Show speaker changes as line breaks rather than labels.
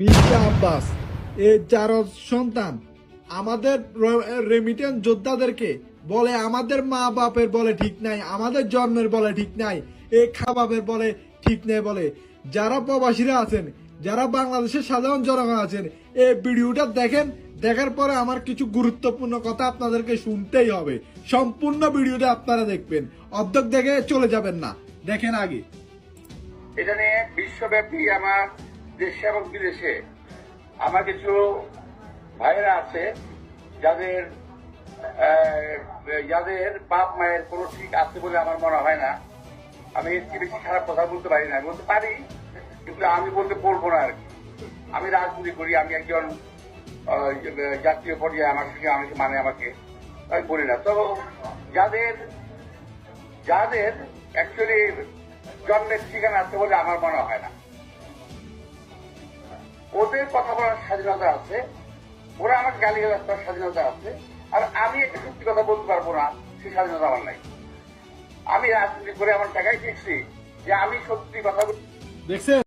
মির্জা আব্বাস এই যার সন্তান আমাদের রেমিটেন্স যোদ্ধাদেরকে বলে আমাদের মা বাপের বলে ঠিক নাই, আমাদের জন্মের বলে ঠিক নাই, এই খাবাবের বলে ঠিক নেই বলে। যারা প্রবাসীরা আছেন, যারা বাংলাদেশের সাধারণ জনগণ আছেন, এই ভিডিওটা দেখেন, দেখার পরে আমার কিছু গুরুত্বপূর্ণ কথা আপনাদেরকে শুনতেই হবে। সম্পূর্ণ ভিডিওটা আপনারা দেখবেন, অর্ধেক দেখে চলে যাবেন না, দেখেন আগে।
এটা নিয়ে বিশ্বব্যাপী আমার দেশে এবং বিদেশে আমার কিছু ভাইয়েরা আছে যাদের যাদের বাপ মায়ের কোনো ঠিক আছে বলে আমার মনে হয় না। আমি এর চেয়ে বেশি খারাপ কথা বলতে পারি না, বলতে পারি কিন্তু আমি বলতে পারবো না আর কি। আমি রাজনীতি করি, আমি একজন জাতীয় পর্যায়ে আমার সঙ্গে অনেকে মানে আমাকে, আমি বলি না। তো যাদের যাদের অ্যাকচুয়ালি জন্মের ঠিকানা আছে বলে আমার মনে হয় না, ওদের কথা বলার স্বাধীনতা আছে, ওরা আমাকে গালিগালাজ করার স্বাধীনতা আছে, আর আমি একটা সত্যি কথা বলতে পারবো না, সেই স্বাধীনতা আমার নাই। আমি রাজনীতি করে আমার টাকাই শিখছি যে আমি সত্যি কথা
দেখছেন।